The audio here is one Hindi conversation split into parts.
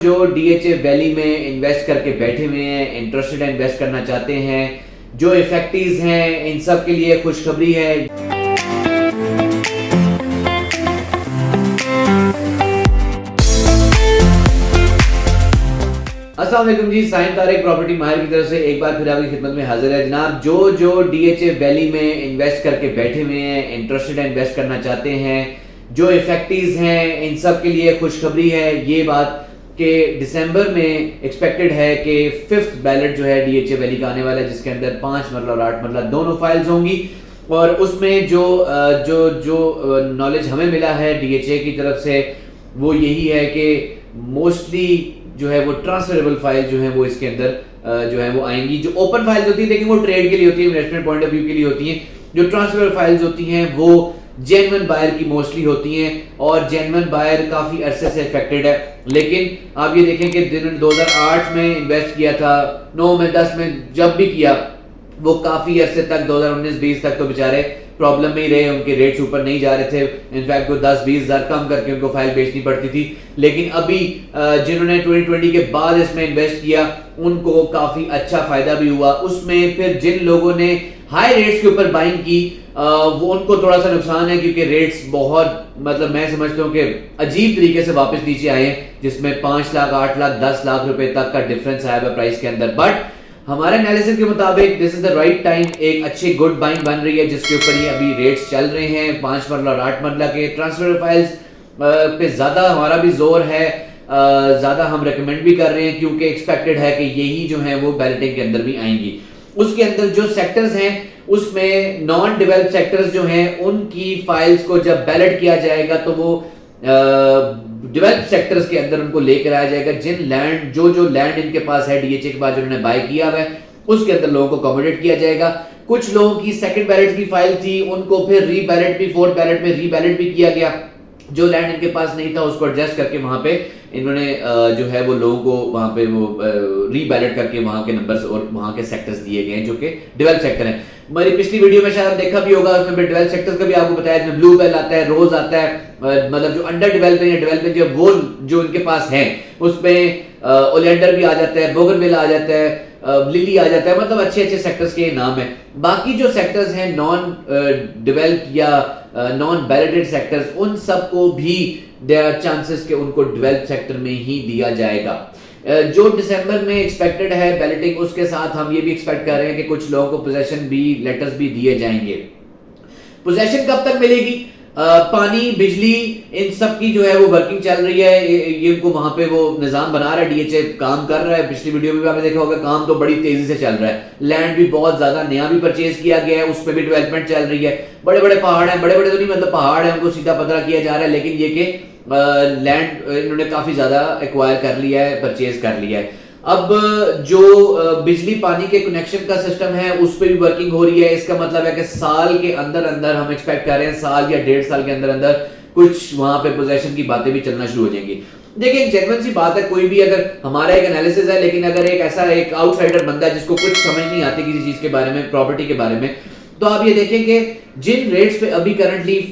जो डीएचए वैली में इन्वेस्ट करके बैठे हुए हैं, इंटरेस्टेड इन्वेस्ट करना चाहते हैं, जो इफेक्टिव्स हैं, इन सब के लिए खुशखबरी है। अस्सलाम वालेकुम जी, साइम तारिक प्रॉपर्टी माहिर की तरफ से एक बार फिर आपकी खिदमत में हाजिर है जनाब। जो डीएचए वैली में इन्वेस्ट करके बैठे हुए हैं, इंटरेस्टेड इन्वेस्ट करना चाहते हैं, जो इफेक्टिव्स हैं, इन सब के लिए खुशखबरी है। ये बात कि दिसंबर में एक्सपेक्टेड है कि 5th बैलेट जो है डीएचए वैली का आने वाला है, जिसके अंदर 5 मरला और 8 मरला दोनों फाइल्स होंगी। और उसमें जो नॉलेज हमें मिला है डीएचए की तरफ से वो यही है कि मोस्टली जो है वो ट्रांसफरेबल फाइल जो है वो इसके अंदर जो है वो आएंगी। जो ओपन फाइल्स होती है लेकिन वो ट्रेड के लिए होती है, इन्वेस्टमेंट पॉइंट ऑफ व्यू के लिए होती हैं। जो ट्रांसफरेबल फाइल्स होती हैं वो जेन्युइन बायर की मोस्टली होती हैं और जेन्युइन बायर काफी अरसे से अफेक्टेड है। लेकिन आप ये देखें कि जिन्होंने 2008 में इन्वेस्ट किया था, 9 में 10 में जब भी किया, वो काफी अरसे तक 2019-20 तक तो बेचारे प्रॉब्लम में ही रहे, उनके रेट्स ऊपर नहीं जा रहे थे। इनफैक्ट वो 10-20 हजार कम करके उनको फाइल बेचनी पड़ती थी। लेकिन अभी जिन्होंने 2020 के बाद इसमें इन्वेस्ट किया उनको काफी अच्छा फायदा भी हुआ। उसमें फिर जिन लोगों ने हाई रेट्स के ऊपर बाइंग की वो उनको थोड़ा सा नुकसान है, क्योंकि रेट्स बहुत मैं समझता हूँ कि अजीब तरीके से वापस नीचे आए हैं, जिसमें 5 लाख 8 लाख 10 लाख रुपए तक का डिफरेंस आया है प्राइस के अंदर। बट हमारे एनालिसिस के मुताबिक this is the right time, एक अच्छी गुड बाइंग बन रही है जिसके ऊपर ये अभी रेट्स चल रहे हैं। 5 मरला और 8 मरला के ट्रांसफर फाइल्स पे ज्यादा हमारा भी जोर है, ज्यादा हम रेकमेंड भी कर रहे हैं, क्योंकि एक्सपेक्टेड है कि यही जो है वो बैलेटिंग के अंदर भी आएंगी। उसके अंदर जो सेक्टर्स हैं उसमें नॉन डेवलप सेक्टर्स जो हैं उनकी फाइल्स को जब बैलेट किया जाएगा तो वो डेवलप सेक्टर्स के अंदर उनको लेकर आया जाएगा। जिन लैंड जो लैंड इनके पास है डीएचए के बाद जो उन्होंने बाय किया हुआ है उसके अंदर लोगों को अकोमोडेट किया जाएगा। कुछ लोगों की सेकंड बैलेट की फाइल थी, उनको फिर रीबैलेट भी 4th बैलेट में रीबैलेट भी किया गया। जो लैंड इनके पास नहीं था उसको एडजस्ट करके वहां पे इन्होंने जो है वो लोगों को वहां पे वो रीबैलेट करके वहां के नंबर्स और वहां के सेक्टर्स दिए गए हैं जो कि डेवलप सेक्टर हैं। हमारी पिछली वीडियो में शायद देखा भी होगा, उसमें डेवलप सेक्टर्स का भी आपको बताया, जिसमें ब्लू बेल आता है, रोज आता है, मतलब जो अंडर डेवलपिंग है, डेवलपिंग जो वो जो इनके पास है उसमें ओलियंडर भी आ जाता है, बोगनविला आ जाता है, लिली आ जाता है, मतलब अच्छे अच्छे सेक्टर्स के नाम है। बाकी जो सेक्टर्स हैं नॉन डेवलप या नॉन बैलेटेड सेक्टर्स, उन सबको भी देयर आर चांसेस कि उनको डेवलप सेक्टर में ही दिया जाएगा। जो दिसंबर में एक्सपेक्टेड है बैलेटिंग, उसके साथ हम ये भी एक्सपेक्ट कर रहे हैं कि कुछ लोगों को पोजेशन भी लेटर्स भी दिए जाएंगे। पोजेशन कब तक मिलेगी? पानी, बिजली, इन सब की जो है वो वर्किंग चल रही है। ये इनको वहां पे वो निजाम बना रहा है, डीएचए काम कर रहा है। पिछली वीडियो में भी आपने देखा होगा काम तो बड़ी तेजी से चल रहा है। लैंड भी बहुत ज्यादा नया भी परचेज किया गया है, उस पर भी डेवलपमेंट चल रही है। बड़े बड़े पहाड़ हैं, बड़े बड़े तो नहीं मतलब पहाड़ है, उनको सीधा पतरा किया जा रहा है, लेकिन ये कि लैंड इन्होंने काफी ज्यादा एक्वायर कर लिया है, परचेज कर लिया है। अब जो बिजली पानी के कनेक्शन का सिस्टम है उस पर भी वर्किंग हो रही है। इसका मतलब है कि साल के अंदर अंदर हम एक्सपेक्ट कर रहे हैं, साल या 1.5 साल के अंदर अंदर कुछ वहां पे पोजेशन की बातें भी चलना शुरू हो जाएंगी। देखिए एक जेन्युइन सी बात है, कोई भी अगर हमारा एक एनालिसिस है, लेकिन अगर एक ऐसा एक आउटसाइडर बंदा है जिसको कुछ समझ नहीं आती किसी चीज के बारे में, प्रॉपर्टी के बारे में, तो आप ये देखें कि जिन रेट्स पे अभी करंटली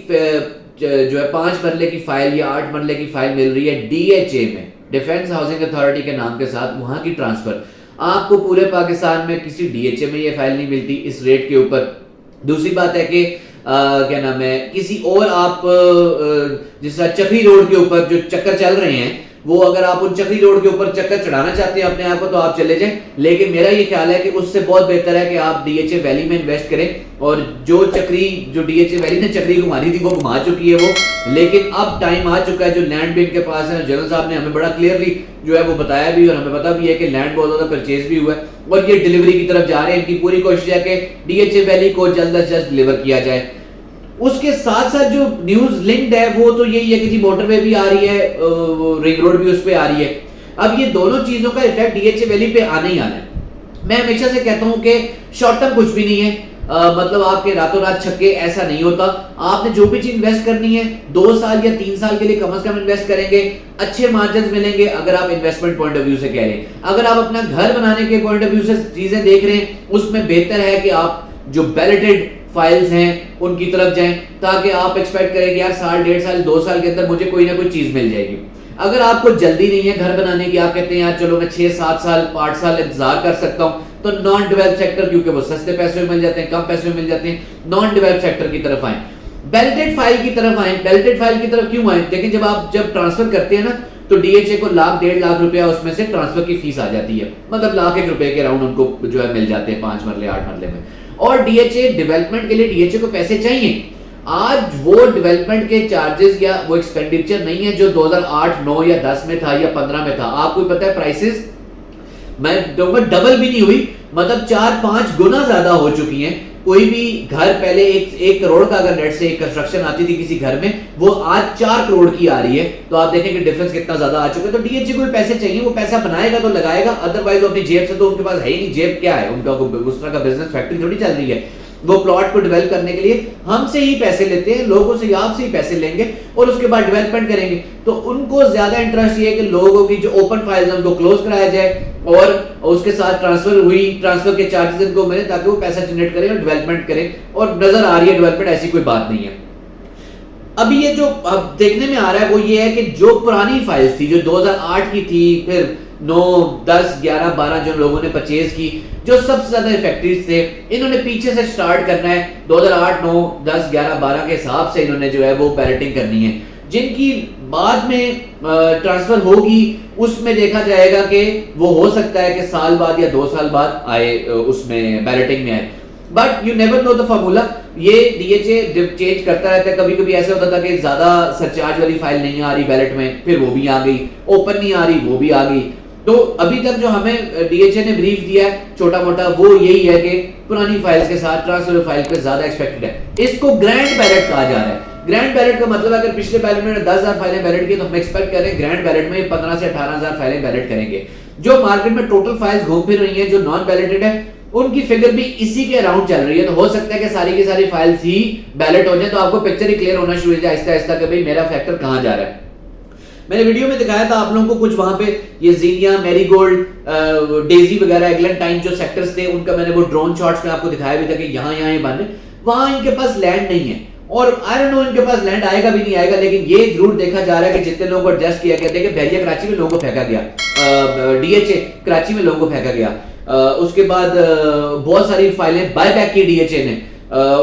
जो है 5 मरले की फाइल या 8 मरले की फाइल मिल रही है डीएचए में, डिफेंस हाउसिंग अथॉरिटी के नाम के साथ, वहां की ट्रांसफर आपको पूरे पाकिस्तान में किसी डीएचए में ये फाइल नहीं मिलती इस रेट के ऊपर। दूसरी बात है कि क्या नाम है, किसी और आप जिस चक्री रोड के ऊपर जो चक्कर चल रहे हैं, वो अगर आप उन चक्री रोड के ऊपर चक्कर चढ़ाना चाहते हैं अपने आप को तो आप चले जाएं। लेकिन मेरा ये ख्याल है कि उससे बहुत बेहतर है कि आप डीएचए वैली में इन्वेस्ट करें। और जो डीएचए वैली ने चक्री घुमानी थी वो घुमा चुकी है वो, लेकिन अब टाइम आ चुका है। जो लैंड भी इनके पास है, जनरल साहब ने हमें बड़ा क्लियरली जो है वो बताया भी, और हमें पता भी है कि लैंड बहुत ज्यादा परचेज भी हुआ है और ये डिलीवरी की तरफ जा रहे हैं। इनकी पूरी कोशिश है कि डीएचए वैली को जल्द अज जल्द डिलीवर किया जाए। उसके साथ साथ जो न्यूज लिंक्ड है वो तो यही है कि जी मोटरवे भी आ रही है, रिंग रोड भी उस पे आ रही है। अब ये दोनों चीजों का इफेक्ट डीएचए वैली पे आना ही आना है। मैं हमेशा से कहता हूं कि शॉर्ट टर्म कुछ भी नहीं है, मतलब आपके रातों रात छक्के ऐसा नहीं होता। आपने जो भी चीज इन्वेस्ट करनी है 2 साल या 3 साल के लिए कम से कम इन्वेस्ट करेंगे, अच्छे मार्जिन मिलेंगे। अगर आप इन्वेस्टमेंट पॉइंट ऑफ व्यू से कह रहे हैं, अगर आप अपना घर बनाने के पॉइंट ऑफ व्यू से चीजें देख रहे हैं, उसमें बेहतर है कि आप जो बैलेटेड फाइल्स हैं उनकी तरफ जाएं, ताकि आप एक्सपेक्ट करें कि यार साल 1.5 साल 2 साल के अंदर मुझे कोई ना कोई चीज मिल जाएगी। अगर आपको जल्दी नहीं है घर बनाने की, आप कहते हैं यार चलो मैं 6-7 साल 8 साल इंतजार कर सकता हूं, तो नॉन डेवलप सेक्टर, क्योंकि वो सस्ते पैसे में मिल जाते हैं, कम पैसे में मिल जाते हैं, नॉन डेवलप सेक्टर की तरफ आए, बैलेटेड फाइल की तरफ आए। बैलेटेड फाइल की तरफ क्यों आए? देखिए जब ट्रांसफर करते हैं ना, तो डीएचए को लाख 1.5 लाख रुपया उसमें से ट्रांसफर की फीस आ जाती है, मतलब लाख 1 रुपए के राउंड उनको जो है मिल जाते हैं 5 मरले 8 मरले में। और डीएचए डेवलपमेंट के लिए डीएचए को पैसे चाहिए। आज वो डेवलपमेंट के चार्जेस या वो एक्सपेंडिचर नहीं है जो 2008, 9 या 10 में था या 15 में था। आपको पता है प्राइसेस मैं कहूंगा डबल भी नहीं हुई, मतलब 4-5 गुना ज्यादा हो चुकी हैं। कोई भी घर पहले 1 करोड़ का अगर नेट से एक कंस्ट्रक्शन आती थी किसी घर में, वो आज 4 करोड़ की आ रही है। तो आप देखेंगे डिफरेंस कितना ज्यादा आ चुका है। तो डीएचए को भी पैसे चाहिए, वो पैसा बनाएगा तो लगाएगा, अदरवाइज वो अपनी जेब से, तो उनके पास है ही नहीं, जेब क्या है उनका, उस तरह का बिजनेस फैक्ट्री थोड़ी चल रही है। वो प्लॉट को डेवलप करने के लिए हमसे ही पैसे लेते हैं, लोगों से, आपसे ही पैसे लेंगे और उसके बाद डेवलपमेंट करेंगे। तो उनको ज्यादा इंटरेस्ट ये है कि लोगों की जो ओपन फाइल्स उनको क्लोज कराया जाए और उसके साथ ट्रांसफर के चार्जेस इनको मिले, ताकि वो पैसा जनरेट करें और डेवलपमेंट करें। और नजर आ रही है डेवलपमेंट, ऐसी कोई बात नहीं है। अभी ये जो अब देखने में आ रहा है वो ये है कि जो पुरानी फाइल्स थी, जो 2008 की थी, फिर 9, 10, 11, 12 जो लोगों ने परचेज की, जो सबसे ज्यादा इफेक्टिव थे, इन्होंने पीछे से स्टार्ट करना है। 2008, 9, 10, 11, 12 के हिसाब से इन्होंने जो है वो बैलेटिंग करनी है। जिनकी बाद में ट्रांसफर होगी उसमें देखा जाएगा कि वो हो सकता है कि साल बाद या 2 साल बाद आए, उसमें बैलेटिंग में आए। But you never know the formula. ये डीएचए चेंज करता रहता है। कभी कभी ऐसा होता था कि ज्यादा सरचार्ज वाली फाइल नहीं आ रही बैलेट में, फिर वो भी आ गई, ओपन नहीं आ रही, वो भी आ गई। तो अभी तक जो हमें डीएचए ने ब्रीफ दिया है छोटा मोटा, वो यही है कि पुरानी फाइल्स के साथ ट्रांसफर फाइल पे ज्यादा एक्सपेक्टेड है। इसको ग्रैंड बैलेट कहा जा रहा है। ग्रैंड बैलेट का मतलब अगर पिछले बैलेट में 10,000 फाइलें बैलेट की, तो हम एक्सपेक्ट करें ग्रैंड बैलेट में 15 से 18,000 फाइलें बैलेट करेंगे। जो मार्केट में टोटल फाइल्स घूम फिर रही हैं जो नॉन बैलेटेड है, उनकी फिगर भी इसी के अराउंड चल रही है। तो हो सकता है कि सारी की सारी फाइल्स ही बैलेट हो जाए, तो आपको पिक्चर ही क्लियर होना शुरू हो जाए आहिस्ता आहिस्ता कि भाई मेरा फैक्टर कहां जा रहा है। मैंने वीडियो में दिखाया था आप लोगों को कुछ वहां पे ये ज़ीनिया, मैरीगोल्ड, डेजी वगैरह, एग्लेंटाइन जो सेक्टर्स थे, उनका मैंने वो ड्रोन शॉट्स में आपको दिखाया भी था कि यहाँ ये बन रहे, वहां इनके पास लैंड नहीं है। और आई डोंट नो इनके पास लैंड आएगा भी नहीं आएगा, लेकिन ये जरूर देखा जा रहा है कि जितने लोगों को एडजस्ट किया गया, देखिए बहरिया कराची में लोगों को फेंका गया, डीएचए कराची में लोगों को फेंका गया, उसके बाद बहुत सारी फाइलें बाय बैक की डीएचए ने,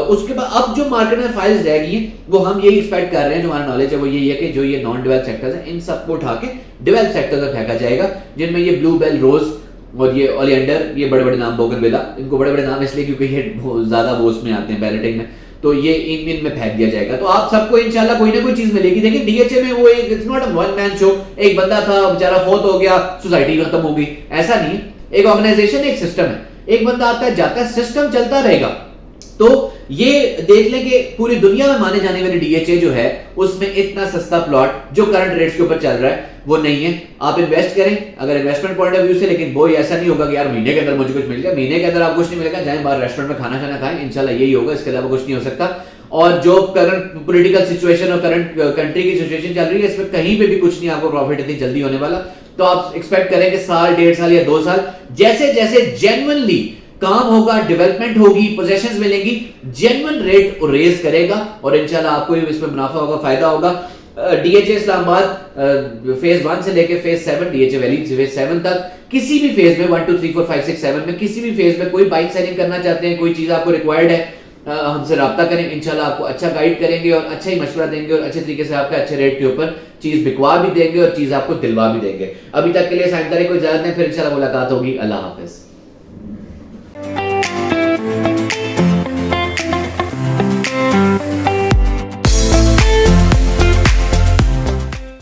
उसके बाद अब जो मार्केट में फाइल्स रह गई हैं, वो हम यही एक्सपेक्ट कर रहे हैं, जो हमारा नॉलेज है वो यही है कि जो ये नॉन डेवलप सेक्टर्स हैं, इन सबको उठा के डेवलप सेक्टर्स में फेंका जाएगा, जिनमें ये ब्लू बेल, रोज और ये ओलियंडर, ये बड़े बड़े नाम, बोगनविला, इनको बड़े बड़े नाम इसलिए क्योंकि ये ज्यादा वो उसमें आते हैं बैलेटिंग में, तो ये इन में फेंक दिया जाएगा। तो आप सबको इंशाल्लाह कोई ना कोई चीज मिलेगी। देखिए डीएचए में वो एक, it's not a one man show, एक बंदा था बेचारा फौत हो गया, सोसाइटी खत्म हो गई, ऐसा नहीं। एक ऑर्गेनाइजेशन, एक सिस्टम है, एक बंदा आता है जाता है, सिस्टम चलता रहेगा। तो ये देख लें कि पूरी दुनिया में माने जाने वाली डीएचए जो है, उसमें इतना सस्ता प्लॉट जो करंट रेट्स के ऊपर चल रहा है वो नहीं है। आप इन्वेस्ट करें अगर इन्वेस्टमेंट पॉइंट ऑफ व्यू से, लेकिन वो ऐसा नहीं होगा कि यार महीने के अंदर मुझे कुछ मिल गया। महीने के अंदर आपको कुछ नहीं मिलेगा, जाए बाहर रेस्टोरेंट में खाना खाना खाएं, इंशाल्लाह यही होगा, इसके अलावा कुछ नहीं हो सकता। और जो करंट पॉलिटिकल सिचुएशन और करंट कंट्री की सिचुएशन चल रही है, इसमें कहीं पे भी कुछ नहीं आपको प्रॉफिट इतनी जल्दी होने वाला। तो आप एक्सपेक्ट करें कि साल, 1.5 साल या 2 साल, जैसे जैसे जेन्युइनली काम होगा, डेवलपमेंट होगी, पोजेशंस मिलेंगी, जेन्युइन रेट रेज करेगा और इंशाल्लाह आपको भी इसमें मुनाफा होगा, फायदा होगा। डीएचए इस्लामाबाद फेज 1 से लेके फेज 7, डीएचए वैली फेज 7 तक, किसी भी फेज में 1 2 3 4 5 6 7 में किसी भी फेज में कोई बाइक सेलिंग करना चाहते हैं, कोई चीज आपको रिक्वायर्ड है, हमसे रब्ता करें, इंशाल्लाह आपको अच्छा गाइड करेंगे और अच्छा ही मशवरा देंगे और अच्छे तरीके से आपका अच्छे रेट के ऊपर चीज बिकवा भी देंगे और चीज आपको दिलवा भी देंगे। अभी तक के लिए साइंसदारी कोई इजाजत नहीं, फिर इंशाल्लाह मुलाकात होगी। अल्लाह हाफिज।